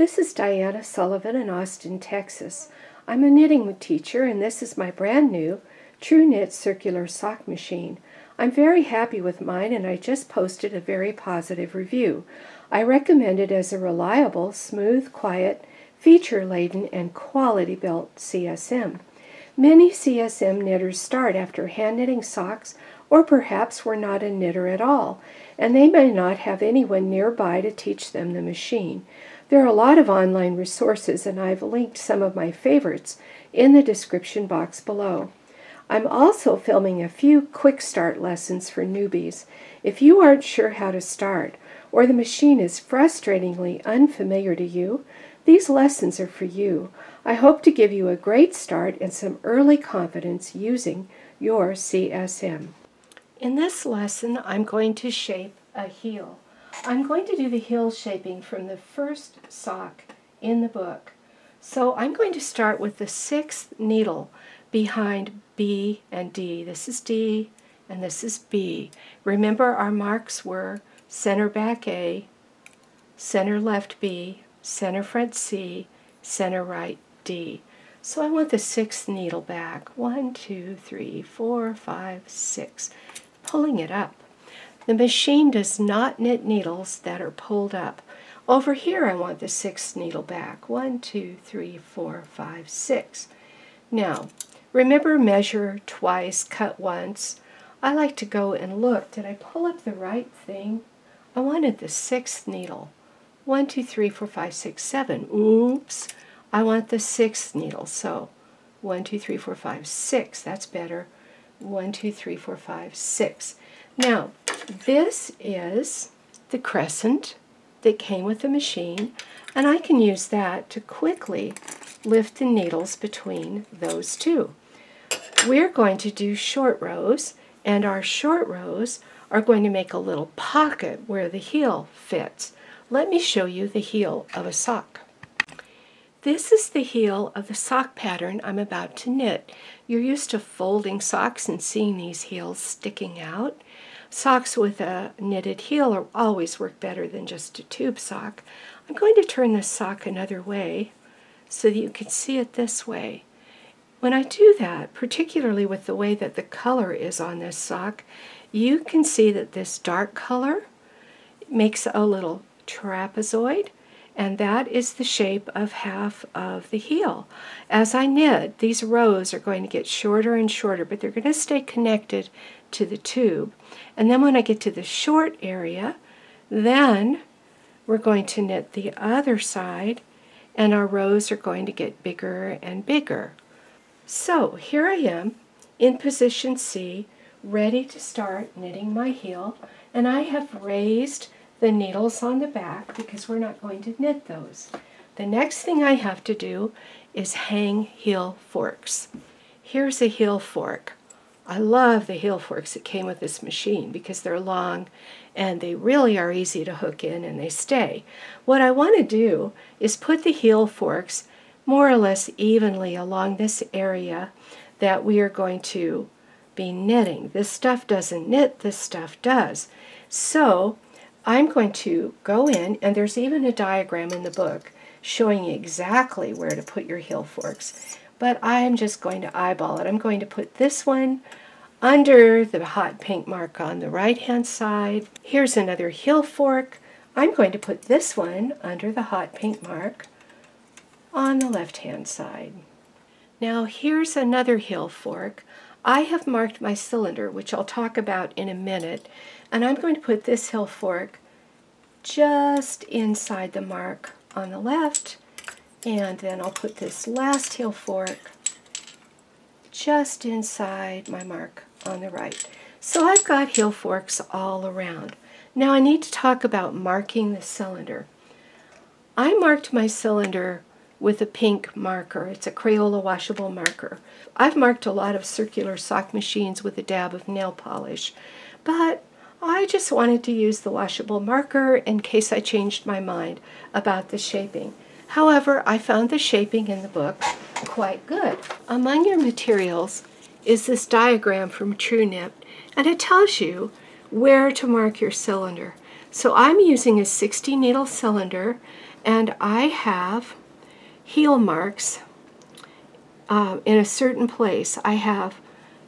This is Diana Sullivan in Austin, Texas. I'm a knitting teacher, and this is my brand new Tru-Knit circular sock machine. I'm very happy with mine, and I just posted a very positive review. I recommend it as a reliable, smooth, quiet, feature-laden, and quality-built CSM. Many CSM knitters start after hand knitting socks, or perhaps were not a knitter at all, and they may not have anyone nearby to teach them the machine. There are a lot of online resources, and I've linked some of my favorites in the description box below. I'm also filming a few quick start lessons for newbies. If you aren't sure how to start, or the machine is frustratingly unfamiliar to you, these lessons are for you. I hope to give you a great start and some early confidence using your CSM. In this lesson, I'm going to shape a heel. I'm going to do the heel shaping from the first sock in the book. So I'm going to start with the 6th needle behind B and D. This is D and this is B. Remember, our marks were center back A, center left B, center front C, center right D. So I want the 6th needle back. 1, 2, 3, 4, 5, 6. Pulling it up. The machine does not knit needles that are pulled up. Over here I want the 6th needle back. 1, 2, 3, 4, 5, 6. Now, remember, measure twice, cut once. I like to go and look. Did I pull up the right thing? I wanted the 6th needle. 1, 2, 3, 4, 5, 6, 7. Oops. I want the 6th needle. So 1, 2, 3, 4, 5, 6. That's better. 1, 2, 3, 4, 5, 6. Now, this is the crescent that came with the machine, and I can use that to quickly lift the needles between those two. We're going to do short rows, and our short rows are going to make a little pocket where the heel fits. Let me show you the heel of a sock. This is the heel of the sock pattern I'm about to knit. You're used to folding socks and seeing these heels sticking out. Socks with a knitted heel always work better than just a tube sock. I'm going to turn this sock another way so that you can see it this way. When I do that, particularly with the way that the color is on this sock, you can see that this dark color makes a little trapezoid, and that is the shape of half of the heel. As I knit, these rows are going to get shorter and shorter, but they're going to stay connected to the tube. And then when I get to the short area, then we're going to knit the other side, and our rows are going to get bigger and bigger. So here I am in position C, ready to start knitting my heel, and I have raised the needles on the back because we're not going to knit those. The next thing I have to do is hang heel forks. Here's a heel fork. I love the heel forks that came with this machine because they're long and they really are easy to hook in and they stay. What I want to do is put the heel forks more or less evenly along this area that we are going to be knitting. This stuff doesn't knit, this stuff does. So I'm going to go in, and there's even a diagram in the book showing you exactly where to put your heel forks. But I'm just going to eyeball it. I'm going to put this one under the hot pink mark on the right-hand side. Here's another heel fork. I'm going to put this one under the hot pink mark on the left-hand side. Now here's another heel fork. I have marked my cylinder, which I'll talk about in a minute, and I'm going to put this heel fork just inside the mark on the left, and then I'll put this last heel fork just inside my mark on the right. So I've got heel forks all around. Now I need to talk about marking the cylinder. I marked my cylinder with a pink marker. It's a Crayola washable marker. I've marked a lot of circular sock machines with a dab of nail polish, but I just wanted to use the washable marker in case I changed my mind about the shaping. However, I found the shaping in the book quite good. Among your materials is this diagram from Tru-Knit, and it tells you where to mark your cylinder. So I'm using a 60 needle cylinder, And I have heel marks in a certain place. I have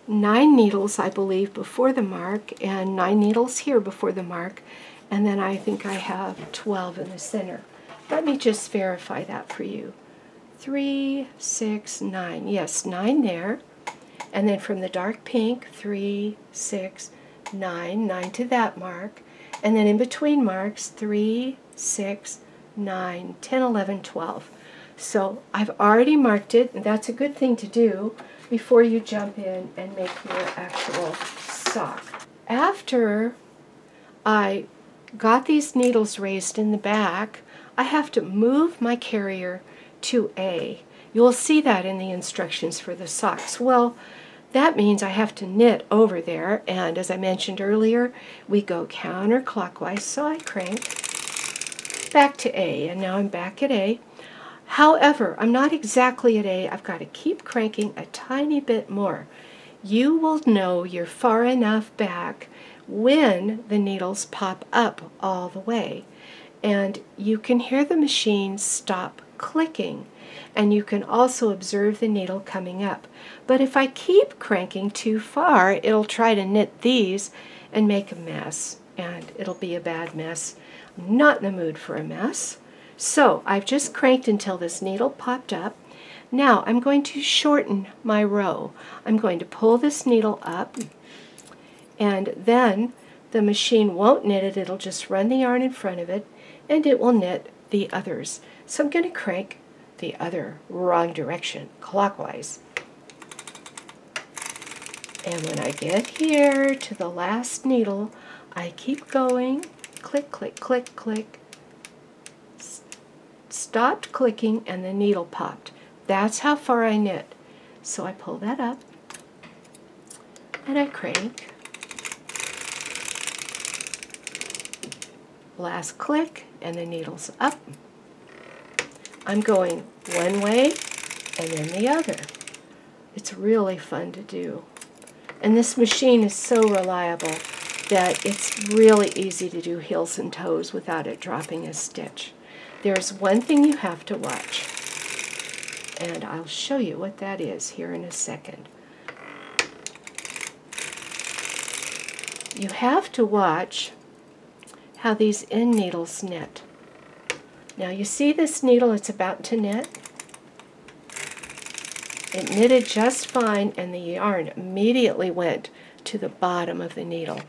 9 needles, I believe, before the mark, and 9 needles here before the mark, and then I think I have 12 in the center. Let me just verify that for you. 3, 6, 9. Yes, 9 there. And then from the dark pink, 3, 6, 9. 9 to that mark. And then in between marks, 3, 6, 9, 10, 11, 12. So I've already marked it, and that's a good thing to do before you jump in and make your actual sock. After I got these needles raised in the back, I have to move my carrier to A. You'll see that in the instructions for the socks. Well, that means I have to knit over there, and as I mentioned earlier, we go counterclockwise, so I crank back to A, and now I'm back at A. However, I'm not exactly at A. I've got to keep cranking a tiny bit more. You will know you're far enough back when the needles pop up all the way. And you can hear the machine stop clicking. And you can also observe the needle coming up. But if I keep cranking too far, it'll try to knit these and make a mess. And it'll be a bad mess. I'm not in the mood for a mess. So I've just cranked until this needle popped up. Now I'm going to shorten my row. I'm going to pull this needle up, and then the machine won't knit it. It'll just run the yarn in front of it, and it will knit the others. So I'm going to crank the other wrong direction, clockwise. And when I get here to the last needle, I keep going, click, click, click, click. Stopped clicking and the needle popped. That's how far I knit. So I pull that up and I crank. Last click and the needle's up. I'm going one way and then the other. It's really fun to do. And this machine is so reliable that it's really easy to do heels and toes without it dropping a stitch. There's one thing you have to watch, and I'll show you what that is here in a second. You have to watch how these end needles knit. Now you see this needle, it's about to knit. It knitted just fine, and the yarn immediately went to the bottom of the needle.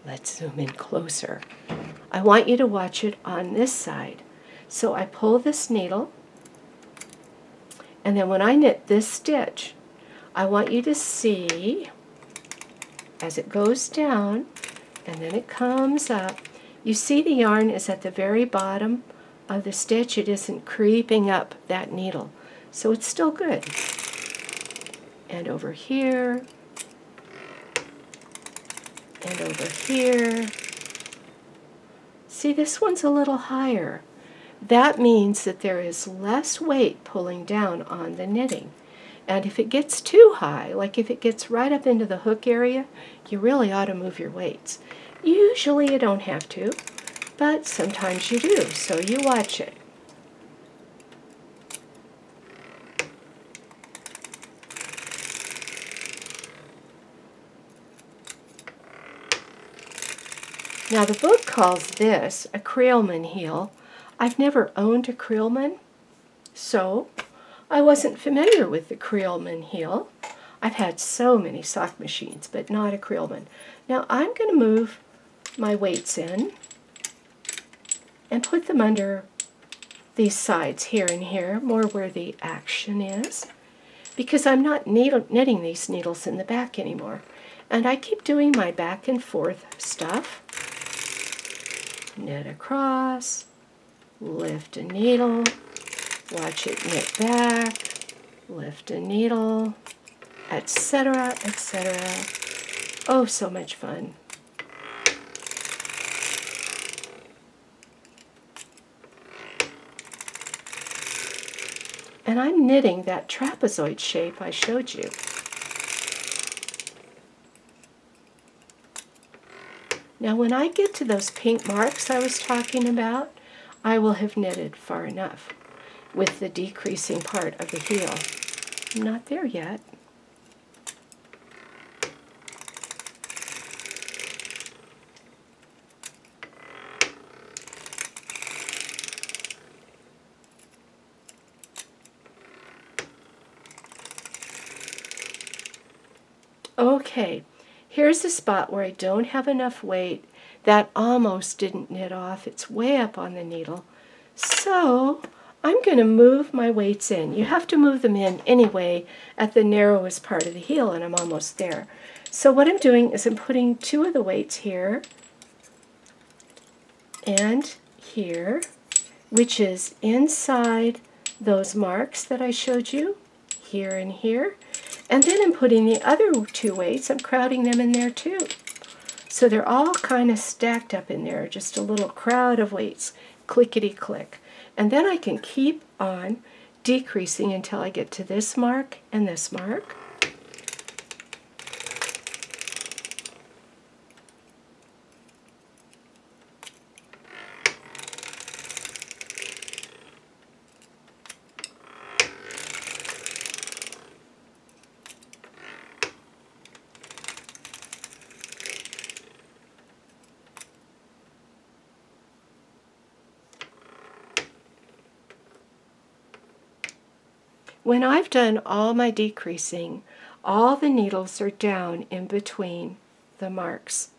Let's zoom in closer. I want you to watch it on this side. So I pull this needle, and then when I knit this stitch, I want you to see as it goes down and then it comes up, you see the yarn is at the very bottom of the stitch. It isn't creeping up that needle, so it's still good. And over here, and over here. See, this one's a little higher. That means that there is less weight pulling down on the knitting. And if it gets too high, like if it gets right up into the hook area, you really ought to move your weights. Usually you don't have to, but sometimes you do, so you watch it. Now the book calls this a Creelman heel. I've never owned a Creelman, so I wasn't familiar with the Creelman heel. I've had so many sock machines, but not a Creelman. Now I'm going to move my weights in and put them under these sides here and here, more where the action is, because I'm not knitting these needles in the back anymore. And I keep doing my back and forth stuff. Knit across, lift a needle, watch it knit back, lift a needle, etc., etc. Oh, so much fun. And I'm knitting that trapezoid shape I showed you. Now when I get to those pink marks I was talking about, I will have knitted far enough with the decreasing part of the heel. I'm not there yet. Okay, here's the spot where I don't have enough weight. That almost didn't knit off. It's way up on the needle. So I'm going to move my weights in. You have to move them in anyway at the narrowest part of the heel, and I'm almost there. So what I'm doing is I'm putting 2 of the weights here and here, which is inside those marks that I showed you, here and here. And then I'm putting the other 2 weights, I'm crowding them in there too. So they're all kind of stacked up in there, just a little crowd of weights, clickety-click. And then I can keep on decreasing until I get to this mark and this mark. When I've done all my decreasing, all the needles are down in between the marks.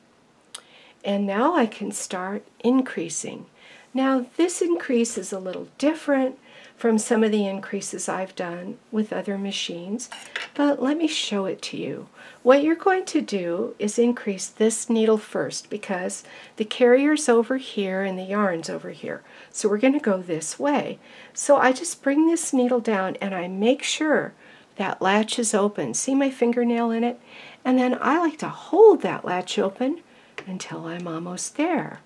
And now I can start increasing. Now this increase is a little different from some of the increases I've done with other machines, but let me show it to you. What you're going to do is increase this needle first because the carrier's over here and the yarn's over here. So we're going to go this way. So I just bring this needle down and I make sure that latch is open. See my fingernail in it? And then I like to hold that latch open until I'm almost there.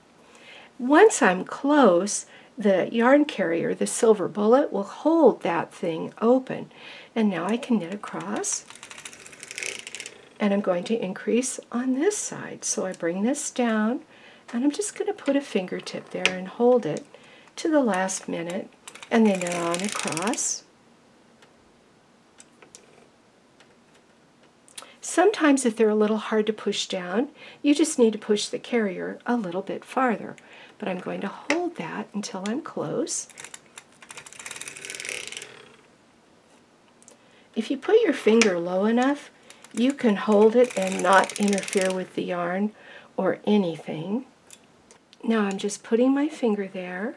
Once I'm close, the yarn carrier, the silver bullet, will hold that thing open. And now I can knit across. And I'm going to increase on this side. So I bring this down and I'm just going to put a fingertip there and hold it to the last minute and then knit on across. Sometimes if they're a little hard to push down, you just need to push the carrier a little bit farther. But I'm going to hold that until I'm close. If you put your finger low enough, you can hold it and not interfere with the yarn or anything. Now I'm just putting my finger there,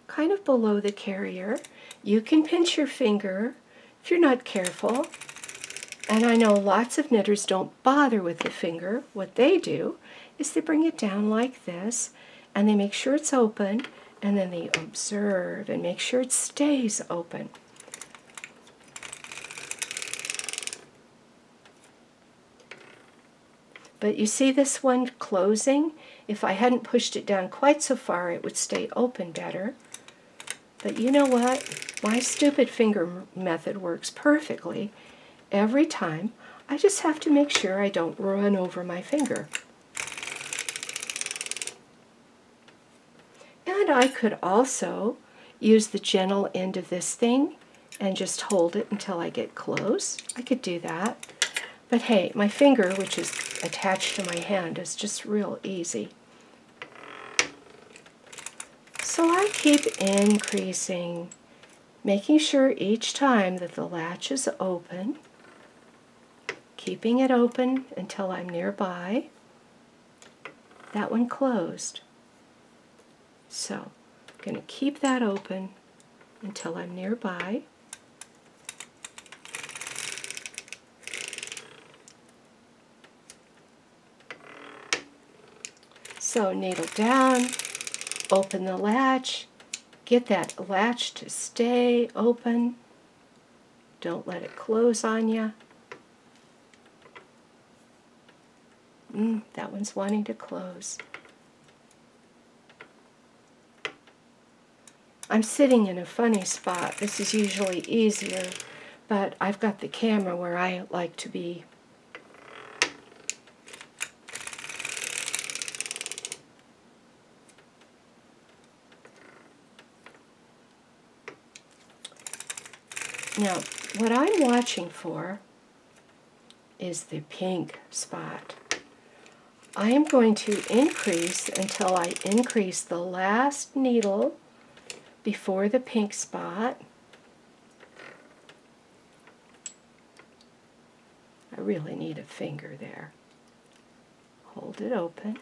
kind of below the carrier. You can pinch your finger if you're not careful. And I know lots of knitters don't bother with the finger. What they do is they bring it down like this, and they make sure it's open, and then they observe and make sure it stays open. But you see this one closing? If I hadn't pushed it down quite so far, it would stay open better. But you know what? My stupid finger method works perfectly. Every time, I just have to make sure I don't run over my finger. And I could also use the gentle end of this thing and just hold it until I get close. I could do that. But hey, my finger, which is attached to my hand, is just real easy. So I keep increasing, making sure each time that the latch is open, keeping it open until I'm nearby. That one closed. So I'm going to keep that open until I'm nearby. So needle down, open the latch, get that latch to stay open. Don't let it close on you. That one's wanting to close. I'm sitting in a funny spot. This is usually easier, but I've got the camera where I like to be. Now, what I'm watching for is the pink spot. I am going to increase until I increase the last needle before the pink spot. I really need a finger there. Hold it open.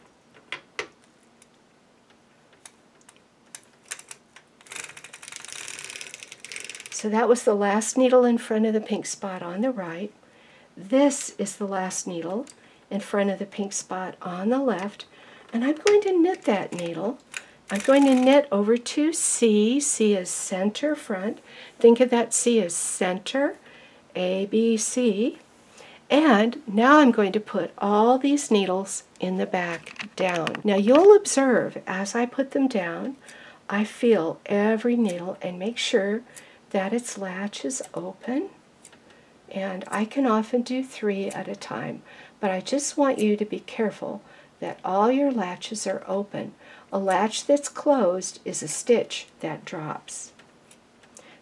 So that was the last needle in front of the pink spot on the right. This is the last needle in front of the pink spot on the left. And I'm going to knit that needle. I'm going to knit over to C. C is center front. Think of that C as center, A, B, C. And now I'm going to put all these needles in the back down. Now you'll observe as I put them down, I feel every needle and make sure that its latch is open. And I can often do 3 at a time, but I just want you to be careful that all your latches are open. A latch that's closed is a stitch that drops.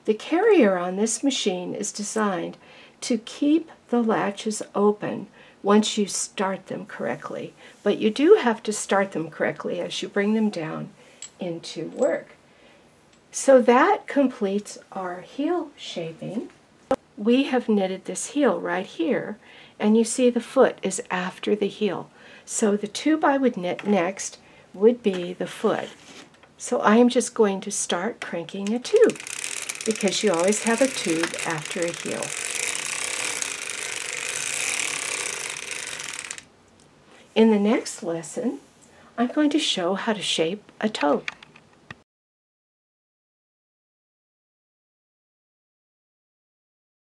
The carrier on this machine is designed to keep the latches open once you start them correctly, but you do have to start them correctly as you bring them down into work. So that completes our heel shaping. We have knitted this heel right here, and you see the foot is after the heel. So the tube I would knit next would be the foot. So I am just going to start cranking a tube, because you always have a tube after a heel. In the next lesson, I'm going to show how to shape a toe.